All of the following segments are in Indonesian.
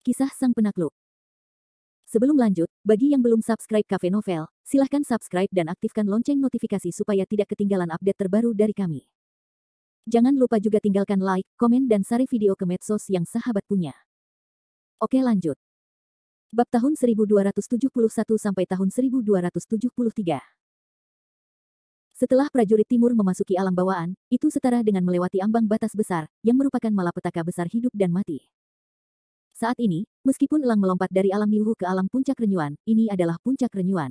Kisah Sang Penakluk. Sebelum lanjut, bagi yang belum subscribe Cafe Novel, silahkan subscribe dan aktifkan lonceng notifikasi supaya tidak ketinggalan update terbaru dari kami. Jangan lupa juga tinggalkan like, komen dan share video ke medsos yang sahabat punya. Oke lanjut. Bab tahun 1271 sampai tahun 1273. Setelah prajurit timur memasuki alam bawaan, itu setara dengan melewati ambang batas besar, yang merupakan malapetaka besar hidup dan mati. Saat ini, meskipun Elang melompat dari alam Niuhu ke alam puncak renyuan, ini adalah puncak renyuan.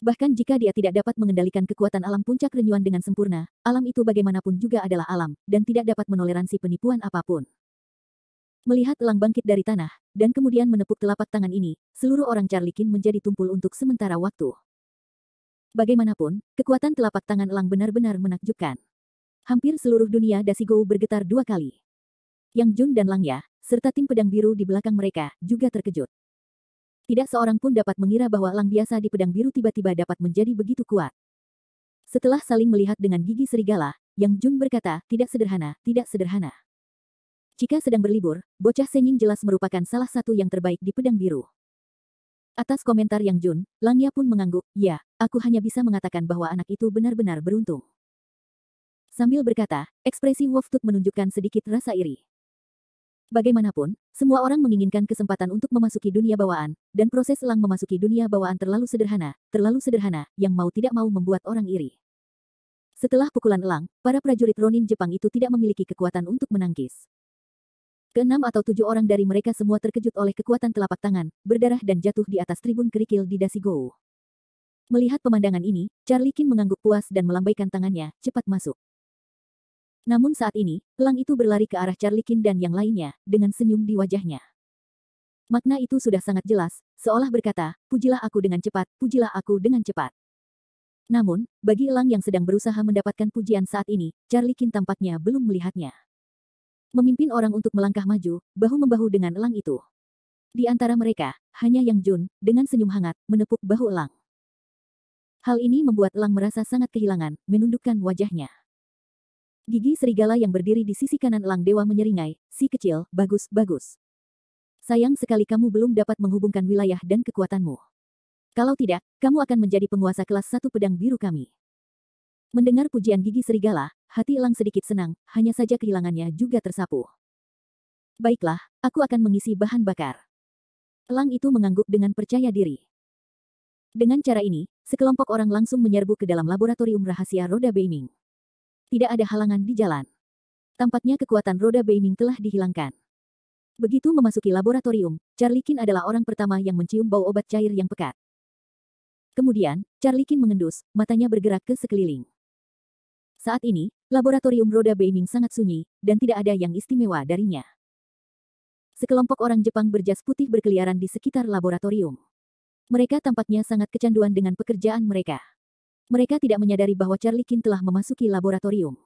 Bahkan jika dia tidak dapat mengendalikan kekuatan alam puncak renyuan dengan sempurna, alam itu bagaimanapun juga adalah alam, dan tidak dapat menoleransi penipuan apapun. Melihat Elang bangkit dari tanah, dan kemudian menepuk telapak tangan ini, seluruh orang Carlikin menjadi tumpul untuk sementara waktu. Bagaimanapun, kekuatan telapak tangan Elang benar-benar menakjubkan. Hampir seluruh dunia Dasigou bergetar 2 kali. Yang Jun dan Langya, serta tim pedang biru di belakang mereka, juga terkejut. Tidak seorang pun dapat mengira bahwa elang biasa di pedang biru tiba-tiba dapat menjadi begitu kuat. Setelah saling melihat dengan gigi serigala, Yang Jun berkata, tidak sederhana, tidak sederhana. Jika sedang berlibur, bocah Senying jelas merupakan salah satu yang terbaik di pedang biru. Atas komentar Yang Jun, Langya pun mengangguk, ya, aku hanya bisa mengatakan bahwa anak itu benar-benar beruntung. Sambil berkata, ekspresi Wolf Tooth menunjukkan sedikit rasa iri. Bagaimanapun, semua orang menginginkan kesempatan untuk memasuki dunia bawaan, dan proses Elang memasuki dunia bawaan terlalu sederhana, yang mau tidak mau membuat orang iri. Setelah pukulan Elang, para prajurit Ronin Jepang itu tidak memiliki kekuatan untuk menangkis. Keenam atau 7 orang dari mereka semua terkejut oleh kekuatan telapak tangan, berdarah dan jatuh di atas tribun kerikil di Dasigou. Melihat pemandangan ini, Carlikin mengangguk puas dan melambaikan tangannya, cepat masuk. Namun saat ini, elang itu berlari ke arah Carlikin dan yang lainnya, dengan senyum di wajahnya. Makna itu sudah sangat jelas, seolah berkata, pujilah aku dengan cepat, pujilah aku dengan cepat. Namun, bagi elang yang sedang berusaha mendapatkan pujian saat ini, Carlikin tampaknya belum melihatnya. Memimpin orang untuk melangkah maju, bahu-membahu dengan elang itu. Di antara mereka, hanya Yang Jun, dengan senyum hangat, menepuk bahu elang. Hal ini membuat elang merasa sangat kehilangan, menundukkan wajahnya. Gigi serigala yang berdiri di sisi kanan elang dewa menyeringai, si kecil, bagus, bagus. Sayang sekali kamu belum dapat menghubungkan wilayah dan kekuatanmu. Kalau tidak, kamu akan menjadi penguasa kelas 1 pedang biru kami. Mendengar pujian gigi serigala, hati elang sedikit senang, hanya saja kehilangannya juga tersapu. Baiklah, aku akan mengisi bahan bakar. Elang itu mengangguk dengan percaya diri. Dengan cara ini, sekelompok orang langsung menyerbu ke dalam laboratorium rahasia roda Beiming. Tidak ada halangan di jalan. Tampaknya kekuatan roda Beiming telah dihilangkan. Begitu memasuki laboratorium, Carlikin adalah orang pertama yang mencium bau obat cair yang pekat. Kemudian, Carlikin mengendus, matanya bergerak ke sekeliling. Saat ini, laboratorium roda Beiming sangat sunyi, dan tidak ada yang istimewa darinya. Sekelompok orang Jepang berjas putih berkeliaran di sekitar laboratorium. Mereka tampaknya sangat kecanduan dengan pekerjaan mereka. Mereka tidak menyadari bahwa Carlikin telah memasuki laboratorium.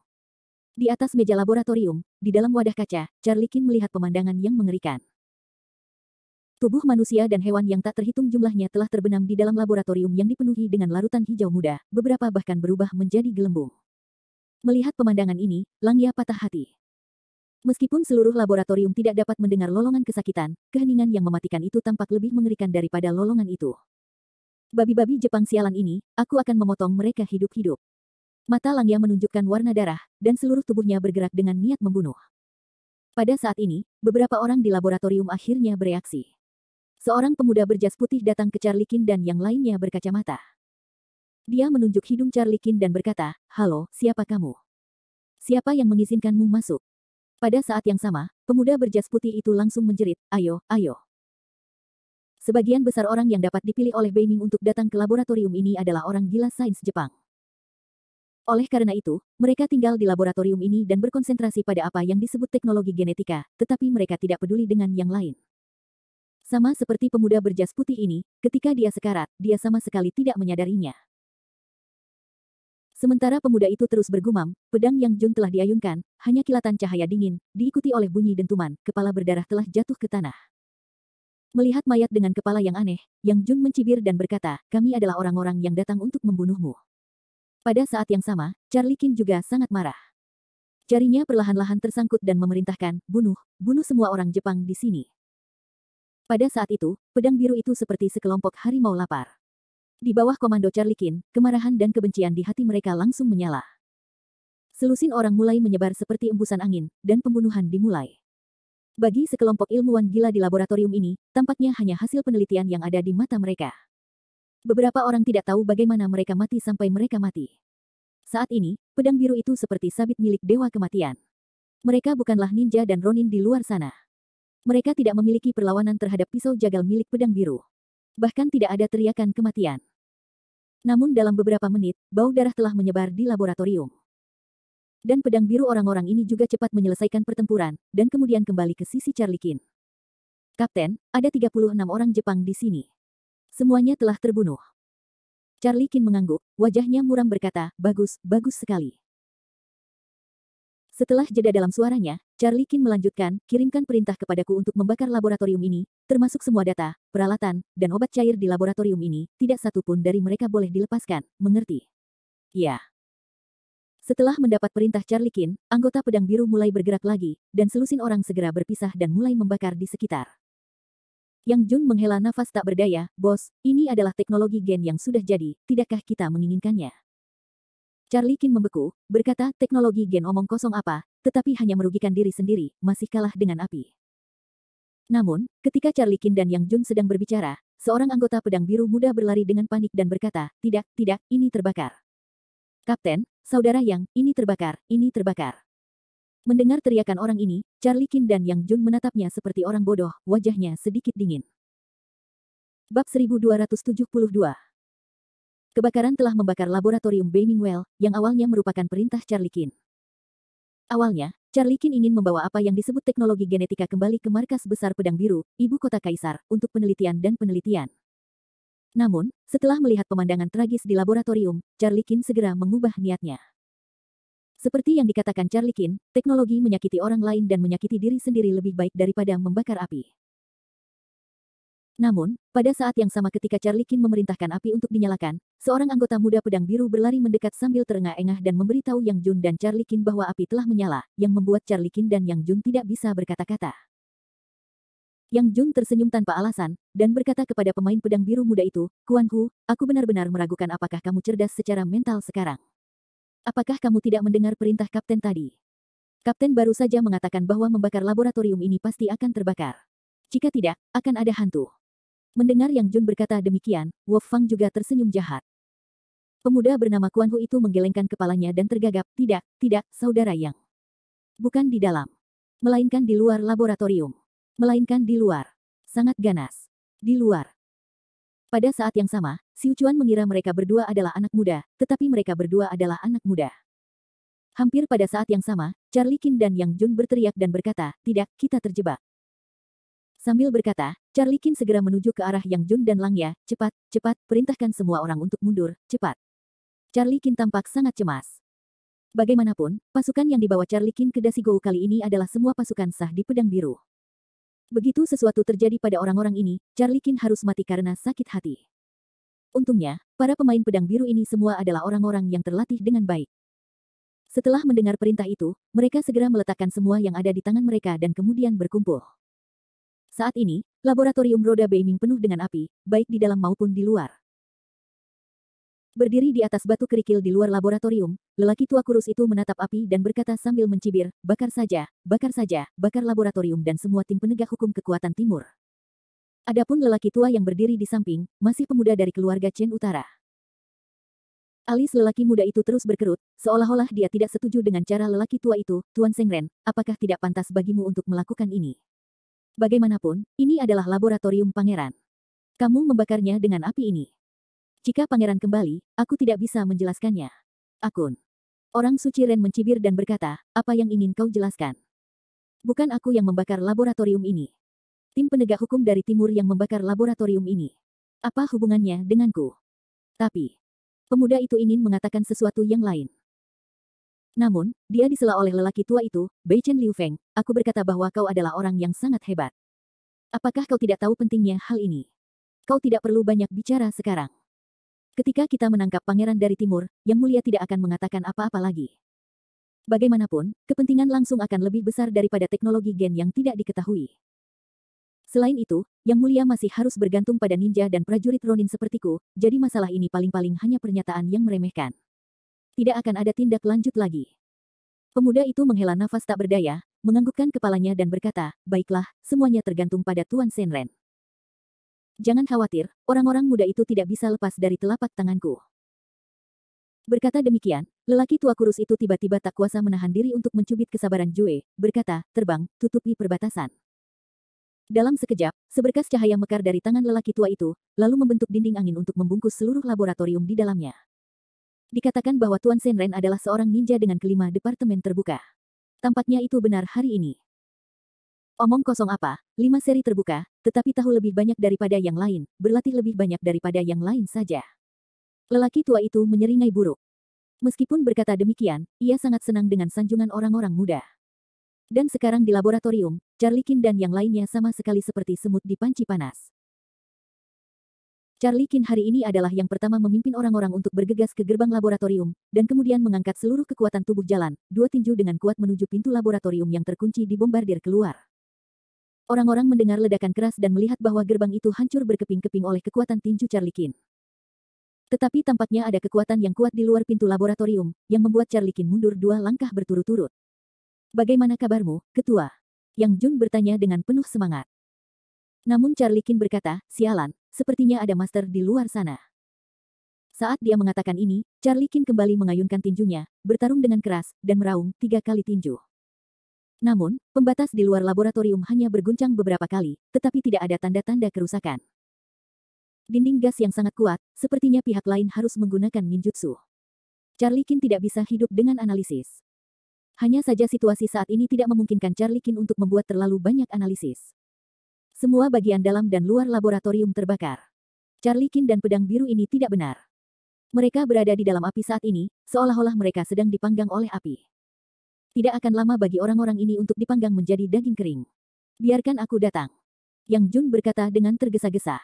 Di atas meja laboratorium, di dalam wadah kaca, Carlikin melihat pemandangan yang mengerikan. Tubuh manusia dan hewan yang tak terhitung jumlahnya telah terbenam di dalam laboratorium yang dipenuhi dengan larutan hijau muda, beberapa bahkan berubah menjadi gelembung. Melihat pemandangan ini, Langya patah hati. Meskipun seluruh laboratorium tidak dapat mendengar lolongan kesakitan, keheningan yang mematikan itu tampak lebih mengerikan daripada lolongan itu. Babi-babi Jepang sialan ini, aku akan memotong mereka hidup-hidup. Mata Langya menunjukkan warna darah, dan seluruh tubuhnya bergerak dengan niat membunuh. Pada saat ini, beberapa orang di laboratorium akhirnya bereaksi. Seorang pemuda berjas putih datang ke Carlikin dan yang lainnya berkacamata. Dia menunjuk hidung Carlikin dan berkata, halo, siapa kamu? Siapa yang mengizinkanmu masuk? Pada saat yang sama, pemuda berjas putih itu langsung menjerit, ayo, ayo. Sebagian besar orang yang dapat dipilih oleh Beiming untuk datang ke laboratorium ini adalah orang gila sains Jepang. Oleh karena itu, mereka tinggal di laboratorium ini dan berkonsentrasi pada apa yang disebut teknologi genetika, tetapi mereka tidak peduli dengan yang lain. Sama seperti pemuda berjas putih ini, ketika dia sekarat, dia sama sekali tidak menyadarinya. Sementara pemuda itu terus bergumam, pedang Yang Jun telah diayunkan, hanya kilatan cahaya dingin, diikuti oleh bunyi dentuman, kepala berdarah telah jatuh ke tanah. Melihat mayat dengan kepala yang aneh, Yang Jun mencibir dan berkata, kami adalah orang-orang yang datang untuk membunuhmu. Pada saat yang sama, Carlikin juga sangat marah. Jarinya perlahan-lahan tersangkut dan memerintahkan, bunuh semua orang Jepang di sini. Pada saat itu, pedang biru itu seperti sekelompok harimau lapar. Di bawah komando Charlie Qin, kemarahan dan kebencian di hati mereka langsung menyala. Selusin orang mulai menyebar seperti embusan angin, dan pembunuhan dimulai. Bagi sekelompok ilmuwan gila di laboratorium ini, tampaknya hanya hasil penelitian yang ada di mata mereka. Beberapa orang tidak tahu bagaimana mereka mati sampai mereka mati. Saat ini, pedang biru itu seperti sabit milik dewa kematian. Mereka bukanlah ninja dan ronin di luar sana. Mereka tidak memiliki perlawanan terhadap pisau jagal milik pedang biru. Bahkan tidak ada teriakan kematian. Namun dalam beberapa menit, bau darah telah menyebar di laboratorium. Dan pedang biru orang-orang ini juga cepat menyelesaikan pertempuran, dan kemudian kembali ke sisi Charlie Qin. Kapten, ada 36 orang Jepang di sini. Semuanya telah terbunuh. Charlie Qin mengangguk, wajahnya muram berkata, bagus, bagus sekali. Setelah jeda dalam suaranya, Charlie Qin melanjutkan, kirimkan perintah kepadaku untuk membakar laboratorium ini, termasuk semua data, peralatan, dan obat cair di laboratorium ini, tidak satu pun dari mereka boleh dilepaskan, mengerti? Ya. Setelah mendapat perintah Charlie Qin, anggota pedang biru mulai bergerak lagi, dan selusin orang segera berpisah dan mulai membakar di sekitar. Yang Jun menghela nafas tak berdaya, bos, ini adalah teknologi gen yang sudah jadi, tidakkah kita menginginkannya? Charlie Qin membeku, berkata, teknologi gen omong kosong apa, tetapi hanya merugikan diri sendiri, masih kalah dengan api. Namun, ketika Charlie Qin dan Yang Jun sedang berbicara, seorang anggota pedang biru muda berlari dengan panik dan berkata, tidak, tidak, ini terbakar. Kapten, saudara Yang, ini terbakar, ini terbakar. Mendengar teriakan orang ini, Charlie Qin dan Yang Jun menatapnya seperti orang bodoh, wajahnya sedikit dingin. Bab 1272. Kebakaran telah membakar laboratorium Beiming Well, yang awalnya merupakan perintah Charlie Qin. Awalnya, Charlie Qin ingin membawa apa yang disebut teknologi genetika kembali ke markas besar pedang biru, ibu kota kaisar, untuk penelitian dan penelitian. Namun, setelah melihat pemandangan tragis di laboratorium, Charlie Qin segera mengubah niatnya. Seperti yang dikatakan Charlie Qin, teknologi menyakiti orang lain dan menyakiti diri sendiri lebih baik daripada membakar api. Namun, pada saat yang sama ketika Charlie Qin memerintahkan api untuk dinyalakan, seorang anggota muda pedang biru berlari mendekat sambil terengah-engah dan memberitahu Yang Jun dan Charlie Qin bahwa api telah menyala, yang membuat Charlie Qin dan Yang Jun tidak bisa berkata-kata. Yang Jun tersenyum tanpa alasan, dan berkata kepada pemain pedang biru muda itu, Kuan Hu, aku benar-benar meragukan apakah kamu cerdas secara mental sekarang. Apakah kamu tidak mendengar perintah Kapten tadi? Kapten baru saja mengatakan bahwa membakar laboratorium ini pasti akan terbakar. Jika tidak, akan ada hantu. Mendengar Yang Jun berkata demikian, Wolf Fang juga tersenyum jahat. Pemuda bernama Kuan Hu itu menggelengkan kepalanya dan tergagap, tidak, tidak, saudara Yang. Bukan di dalam. Melainkan di luar laboratorium. Melainkan di luar. Sangat ganas. Di luar. Pada saat yang sama, Xiu Chuan mengira mereka berdua adalah anak muda, tetapi mereka berdua adalah anak muda. Hampir pada saat yang sama, Charlie Qin dan Yang Jun berteriak dan berkata, tidak, kita terjebak. Sambil berkata, Charlie Qin segera menuju ke arah Yang Jun dan Lang Ya, cepat, cepat, perintahkan semua orang untuk mundur, cepat. Charlie Qin tampak sangat cemas. Bagaimanapun, pasukan yang dibawa Charlie Qin ke Dasigou kali ini adalah semua pasukan sah di pedang biru. Begitu sesuatu terjadi pada orang-orang ini, Charlie Qin harus mati karena sakit hati. Untungnya, para pemain pedang biru ini semua adalah orang-orang yang terlatih dengan baik. Setelah mendengar perintah itu, mereka segera meletakkan semua yang ada di tangan mereka dan kemudian berkumpul. Saat ini, laboratorium roda Beiming penuh dengan api, baik di dalam maupun di luar. Berdiri di atas batu kerikil di luar laboratorium, lelaki tua kurus itu menatap api dan berkata sambil mencibir, bakar saja, bakar laboratorium dan semua tim penegak hukum kekuatan timur. Adapun lelaki tua yang berdiri di samping, masih pemuda dari keluarga Chen Utara. Alis lelaki muda itu terus berkerut, seolah-olah dia tidak setuju dengan cara lelaki tua itu, Tuan Sengren, apakah tidak pantas bagimu untuk melakukan ini? Bagaimanapun, ini adalah laboratorium pangeran. Kamu membakarnya dengan api ini. Jika pangeran kembali, aku tidak bisa menjelaskannya. Akun. Orang suci Ren mencibir dan berkata, apa yang ingin kau jelaskan? Bukan aku yang membakar laboratorium ini. Tim penegak hukum dari timur yang membakar laboratorium ini. Apa hubungannya denganku? Tapi, pemuda itu ingin mengatakan sesuatu yang lain. Namun, dia disela oleh lelaki tua itu, Bei Chen Liu Feng, aku berkata bahwa kau adalah orang yang sangat hebat. Apakah kau tidak tahu pentingnya hal ini? Kau tidak perlu banyak bicara sekarang. Ketika kita menangkap pangeran dari timur, Yang Mulia tidak akan mengatakan apa-apa lagi. Bagaimanapun, kepentingan langsung akan lebih besar daripada teknologi gen yang tidak diketahui. Selain itu, Yang Mulia masih harus bergantung pada ninja dan prajurit Ronin sepertiku, jadi masalah ini paling-paling hanya pernyataan yang meremehkan. Tidak akan ada tindak lanjut lagi. Pemuda itu menghela nafas tak berdaya, menganggukkan kepalanya dan berkata, baiklah, semuanya tergantung pada Tuan Shenren. Jangan khawatir, orang-orang muda itu tidak bisa lepas dari telapak tanganku. Berkata demikian, lelaki tua kurus itu tiba-tiba tak kuasa menahan diri untuk mencubit kesabaran Jue, berkata, terbang, tutupi perbatasan. Dalam sekejap, seberkas cahaya mekar dari tangan lelaki tua itu, lalu membentuk dinding angin untuk membungkus seluruh laboratorium di dalamnya. Dikatakan bahwa Tuan Shenren adalah seorang ninja dengan kelima departemen terbuka. Tampaknya itu benar hari ini. Omong kosong apa, 5 seri terbuka, tetapi tahu lebih banyak daripada yang lain, berlatih lebih banyak daripada yang lain saja. Lelaki tua itu menyeringai buruk. Meskipun berkata demikian, ia sangat senang dengan sanjungan orang-orang muda. Dan sekarang di laboratorium, Charlie Qin dan yang lainnya sama sekali seperti semut di panci panas. Charlie Qin hari ini adalah yang pertama memimpin orang-orang untuk bergegas ke gerbang laboratorium, dan kemudian mengangkat seluruh kekuatan tubuh jalan, dua tinju dengan kuat menuju pintu laboratorium yang terkunci dibombardir keluar. Orang-orang mendengar ledakan keras dan melihat bahwa gerbang itu hancur berkeping-keping oleh kekuatan tinju Charlie Qin. Tetapi tampaknya ada kekuatan yang kuat di luar pintu laboratorium, yang membuat Charlie Qin mundur 2 langkah berturut-turut. Bagaimana kabarmu, Ketua? Yang Jun bertanya dengan penuh semangat. Namun Charlie Qin berkata, sialan, sepertinya ada master di luar sana. Saat dia mengatakan ini, Charlie Qin kembali mengayunkan tinjunya, bertarung dengan keras, dan meraung 3 kali tinju. Namun, pembatas di luar laboratorium hanya berguncang beberapa kali, tetapi tidak ada tanda-tanda kerusakan. Dinding gas yang sangat kuat, sepertinya pihak lain harus menggunakan ninjutsu. Charlie Qin tidak bisa hidup dengan analisis. Hanya saja situasi saat ini tidak memungkinkan Charlie Qin untuk membuat terlalu banyak analisis. Semua bagian dalam dan luar laboratorium terbakar. Charlie Qin dan pedang biru ini tidak benar. Mereka berada di dalam api saat ini, seolah-olah mereka sedang dipanggang oleh api. Tidak akan lama bagi orang-orang ini untuk dipanggang menjadi daging kering. Biarkan aku datang. Yang Jun berkata dengan tergesa-gesa.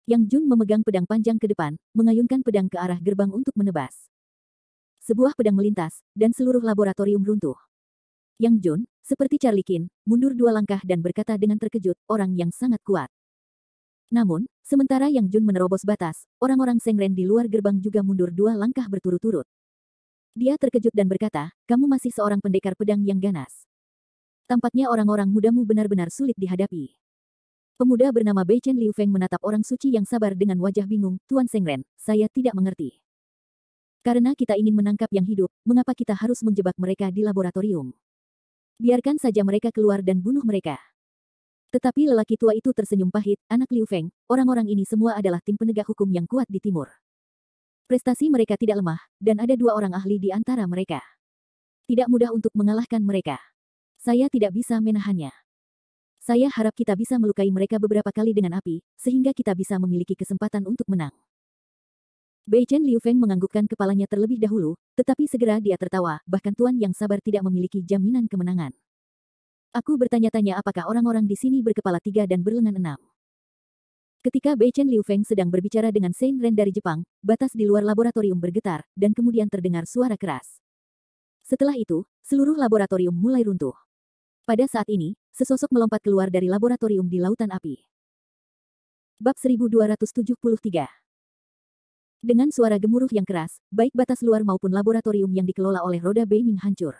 Yang Jun memegang pedang panjang ke depan, mengayunkan pedang ke arah gerbang untuk menebas. Sebuah pedang melintas, dan seluruh laboratorium runtuh. Yang Jun, seperti Charlie Qin, mundur 2 langkah dan berkata dengan terkejut, orang yang sangat kuat. Namun, sementara Yang Jun menerobos batas, orang-orang Sengren di luar gerbang juga mundur 2 langkah berturut-turut. Dia terkejut dan berkata, kamu masih seorang pendekar pedang yang ganas. Tampaknya orang-orang mudamu benar-benar sulit dihadapi. Pemuda bernama Bei Chen Liu Feng menatap orang suci yang sabar dengan wajah bingung, Tuan Sengren, saya tidak mengerti. Karena kita ingin menangkap yang hidup, mengapa kita harus menjebak mereka di laboratorium? Biarkan saja mereka keluar dan bunuh mereka. Tetapi lelaki tua itu tersenyum pahit, anak Liu Feng, orang-orang ini semua adalah tim penegak hukum yang kuat di timur. Prestasi mereka tidak lemah, dan ada 2 orang ahli di antara mereka. Tidak mudah untuk mengalahkan mereka. Saya tidak bisa menahannya. Saya harap kita bisa melukai mereka beberapa kali dengan api, sehingga kita bisa memiliki kesempatan untuk menang. Bei Chen Liu Feng menganggukkan kepalanya terlebih dahulu, tetapi segera dia tertawa, bahkan Tuan yang sabar tidak memiliki jaminan kemenangan. Aku bertanya-tanya apakah orang-orang di sini berkepala 3 dan berlengan 6. Ketika Bei Chen Liu Feng sedang berbicara dengan Sein Ren dari Jepang, batas di luar laboratorium bergetar, dan kemudian terdengar suara keras. Setelah itu, seluruh laboratorium mulai runtuh. Pada saat ini, sesosok melompat keluar dari laboratorium di lautan api. Bab 1273. Dengan suara gemuruh yang keras, baik batas luar maupun laboratorium yang dikelola oleh roda Beiming hancur.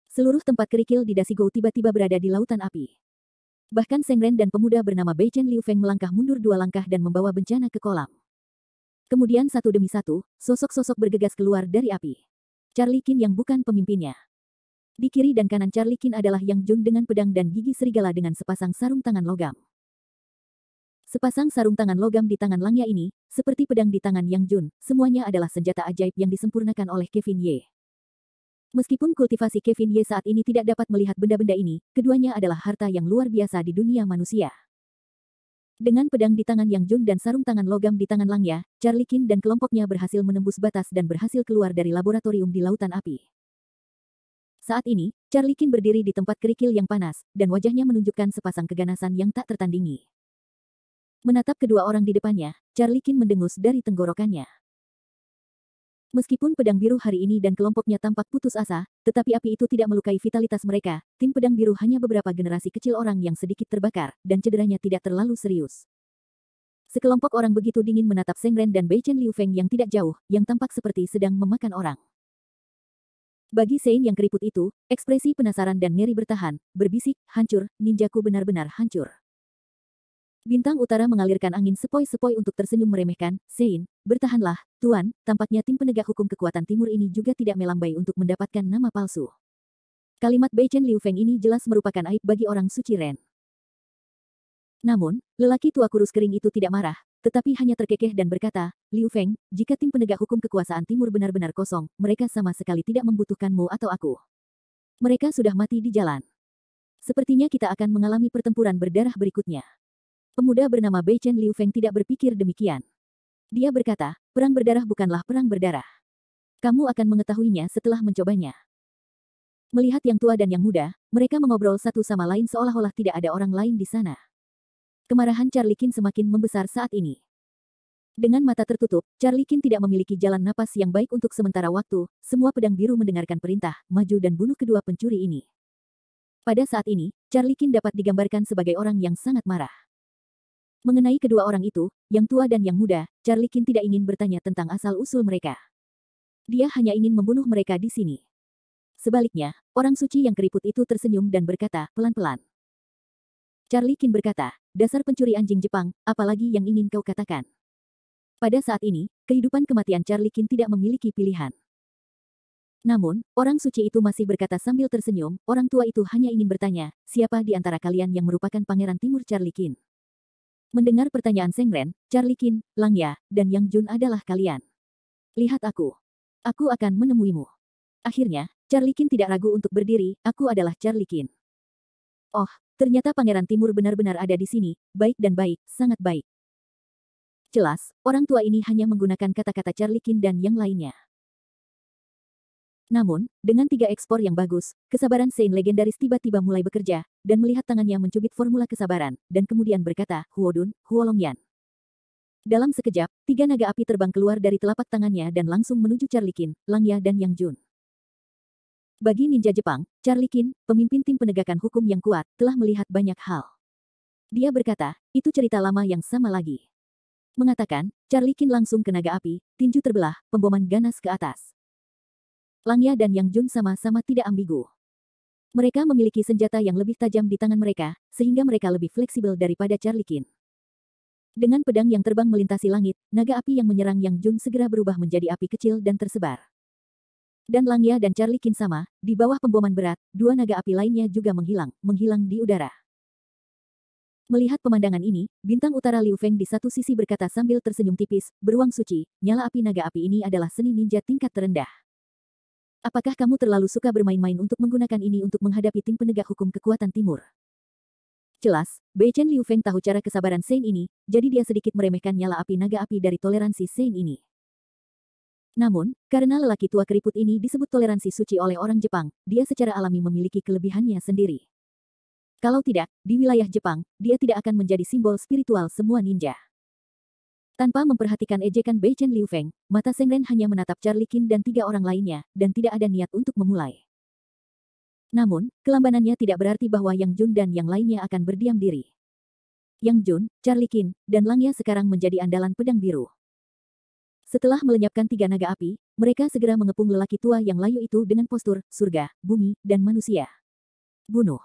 Seluruh tempat kerikil di Dasigo tiba-tiba berada di lautan api. Bahkan Sengren dan pemuda bernama Bei Chen Liu Feng melangkah mundur 2 langkah dan membawa bencana ke kolam. Kemudian satu demi satu, sosok-sosok bergegas keluar dari api. Charlie Qin yang bukan pemimpinnya. Di kiri dan kanan Charlie Qin adalah Yang Jun dengan pedang dan gigi serigala dengan sepasang sarung tangan logam. Sepasang sarung tangan logam di tangan Langya ini, seperti pedang di tangan Yang Jun, semuanya adalah senjata ajaib yang disempurnakan oleh Kevin Ye. Meskipun kultivasi Kevin Ye saat ini tidak dapat melihat benda-benda ini, keduanya adalah harta yang luar biasa di dunia manusia. Dengan pedang di tangan Yang Jun dan sarung tangan logam di tangan Langya, Charlie Qin dan kelompoknya berhasil menembus batas dan berhasil keluar dari laboratorium di lautan api. Saat ini, Charlie Qin berdiri di tempat kerikil yang panas, dan wajahnya menunjukkan sepasang keganasan yang tak tertandingi. Menatap kedua orang di depannya, Charlie Qin mendengus dari tenggorokannya. Meskipun pedang biru hari ini dan kelompoknya tampak putus asa, tetapi api itu tidak melukai vitalitas mereka. Tim pedang biru hanya beberapa generasi kecil orang yang sedikit terbakar, dan cederanya tidak terlalu serius. Sekelompok orang begitu dingin menatap Seng Ren dan Bei Chen Liu Feng yang tidak jauh, yang tampak seperti sedang memakan orang. Bagi Sein yang keriput itu, ekspresi penasaran dan ngeri bertahan, berbisik, hancur, ninjaku benar-benar hancur. Bintang Utara mengalirkan angin sepoi-sepoi untuk tersenyum meremehkan. Sein, bertahanlah, Tuan, tampaknya tim penegak hukum kekuatan timur ini juga tidak melambai untuk mendapatkan nama palsu. Kalimat Bei Chen Liu Feng ini jelas merupakan aib bagi orang suci Ren. Namun, lelaki tua kurus kering itu tidak marah, tetapi hanya terkekeh dan berkata, Liu Feng, jika tim penegak hukum kekuasaan timur benar-benar kosong, mereka sama sekali tidak membutuhkanmu atau aku. Mereka sudah mati di jalan. Sepertinya kita akan mengalami pertempuran berdarah berikutnya. Pemuda bernama Bei Chen Liu Feng tidak berpikir demikian. Dia berkata, perang berdarah bukanlah perang berdarah. Kamu akan mengetahuinya setelah mencobanya. Melihat yang tua dan yang muda, mereka mengobrol satu sama lain seolah-olah tidak ada orang lain di sana. Kemarahan Charlie Qin semakin membesar saat ini. Dengan mata tertutup, Charlie Qin tidak memiliki jalan napas yang baik untuk sementara waktu. Semua pedang biru mendengarkan perintah, maju dan bunuh kedua pencuri ini. Pada saat ini, Charlie Qin dapat digambarkan sebagai orang yang sangat marah. Mengenai kedua orang itu, yang tua dan yang muda, Charlie Qin tidak ingin bertanya tentang asal-usul mereka. Dia hanya ingin membunuh mereka di sini. Sebaliknya, orang suci yang keriput itu tersenyum dan berkata, pelan-pelan. Charlie Qin berkata, dasar pencuri anjing Jepang, apalagi yang ingin kau katakan? Pada saat ini, kehidupan kematian Charlie Qin tidak memiliki pilihan. Namun, orang suci itu masih berkata sambil tersenyum, orang tua itu hanya ingin bertanya, siapa di antara kalian yang merupakan pangeran timur Charlie Qin? Mendengar pertanyaan Seng Ren, Charlie Qin, Lang Ya, dan Yang Jun adalah kalian. Lihat aku. Aku akan menemuimu. Akhirnya, Charlie Qin tidak ragu untuk berdiri, aku adalah Charlie Qin. Oh, ternyata Pangeran Timur benar-benar ada di sini, baik dan baik, sangat baik. Jelas, orang tua ini hanya menggunakan kata-kata Charlie Qin dan yang lainnya. Namun, dengan 3 ekspor yang bagus, kesabaran Sein legendaris tiba-tiba mulai bekerja, dan melihat tangannya mencubit formula kesabaran, dan kemudian berkata, Huodun, Huolongyan. Dalam sekejap, 3 naga api terbang keluar dari telapak tangannya dan langsung menuju Charlie Qin, Lang Ya dan Yang Jun. Bagi ninja Jepang, Charlie Qin, pemimpin tim penegakan hukum yang kuat, telah melihat banyak hal. Dia berkata, itu cerita lama yang sama lagi. Mengatakan, Charlie Qin langsung ke naga api, tinju terbelah, pemboman ganas ke atas. Lang Ya dan Yang Jun sama-sama tidak ambigu. Mereka memiliki senjata yang lebih tajam di tangan mereka, sehingga mereka lebih fleksibel daripada Charlie Qin. Dengan pedang yang terbang melintasi langit, naga api yang menyerang Yang Jun segera berubah menjadi api kecil dan tersebar. Dan Lang Ya dan Charlie Qin sama, di bawah pemboman berat, 2 naga api lainnya juga menghilang di udara. Melihat pemandangan ini, Bintang Utara Liu Feng di satu sisi berkata sambil tersenyum tipis, beruang suci, nyala api naga api ini adalah seni ninja tingkat terendah. Apakah kamu terlalu suka bermain-main untuk menggunakan ini untuk menghadapi tim penegak hukum kekuatan timur? Jelas, Bei Chen Liu Feng tahu cara kesabaran Sein ini, jadi dia sedikit meremehkan nyala api naga api dari toleransi Sein ini. Namun, karena lelaki tua keriput ini disebut toleransi suci oleh orang Jepang, dia secara alami memiliki kelebihannya sendiri. Kalau tidak, di wilayah Jepang, dia tidak akan menjadi simbol spiritual semua ninja. Tanpa memperhatikan ejekan Bei Chen Liu Feng, mata Seng Ren hanya menatap Charlie Qin dan 3 orang lainnya, dan tidak ada niat untuk memulai. Namun, kelambanannya tidak berarti bahwa Yang Jun dan yang lainnya akan berdiam diri. Yang Jun, Charlie Qin, dan Lang Ya sekarang menjadi andalan pedang biru. Setelah melenyapkan 3 naga api, mereka segera mengepung lelaki tua yang layu itu dengan postur, surga, bumi, dan manusia. Bunuh.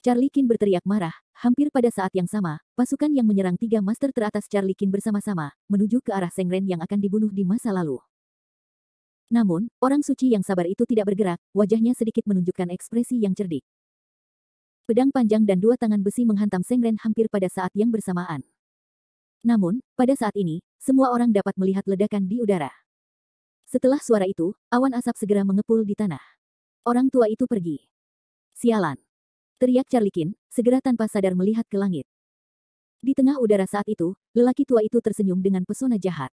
Charlie Qin berteriak marah, hampir pada saat yang sama, pasukan yang menyerang 3 master teratas Charlie Qin bersama-sama, menuju ke arah Seng Ren yang akan dibunuh di masa lalu. Namun, orang suci yang sabar itu tidak bergerak, wajahnya sedikit menunjukkan ekspresi yang cerdik. Pedang panjang dan 2 tangan besi menghantam Seng Ren hampir pada saat yang bersamaan. Namun, pada saat ini, semua orang dapat melihat ledakan di udara. Setelah suara itu, awan asap segera mengepul di tanah. Orang tua itu pergi. Sialan! Teriak Charlie Qin, segera tanpa sadar melihat ke langit. Di tengah udara saat itu, lelaki tua itu tersenyum dengan pesona jahat.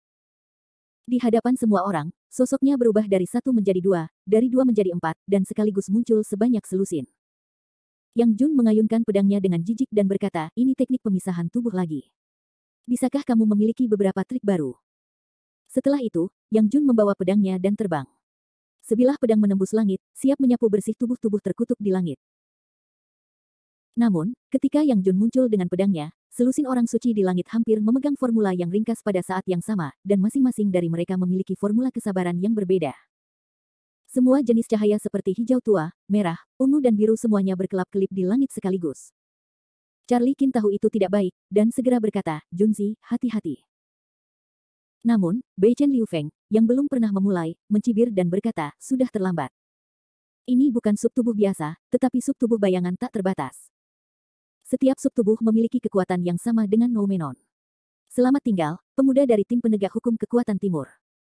Di hadapan semua orang, sosoknya berubah dari 1 menjadi 2, dari 2 menjadi 4, dan sekaligus muncul sebanyak selusin. Yang Jun mengayunkan pedangnya dengan jijik dan berkata, ini teknik pemisahan tubuh lagi. Bisakah kamu memiliki beberapa trik baru? Setelah itu, Yang Jun membawa pedangnya dan terbang. Sebilah pedang menembus langit, siap menyapu bersih tubuh-tubuh terkutuk di langit. Namun, ketika Yang Jun muncul dengan pedangnya, selusin orang suci di langit hampir memegang formula yang ringkas pada saat yang sama, dan masing-masing dari mereka memiliki formula kesabaran yang berbeda. Semua jenis cahaya seperti hijau tua, merah, ungu dan biru semuanya berkelap-kelip di langit sekaligus. Charlie Qin tahu itu tidak baik, dan segera berkata, Junzi, hati-hati. Namun, Bei Chen Liu Feng, yang belum pernah memulai, mencibir dan berkata, sudah terlambat. Ini bukan subtubuh biasa, tetapi subtubuh bayangan tak terbatas. Setiap subtubuh memiliki kekuatan yang sama dengan Noumenon. Selamat tinggal, pemuda dari tim penegak hukum kekuatan timur.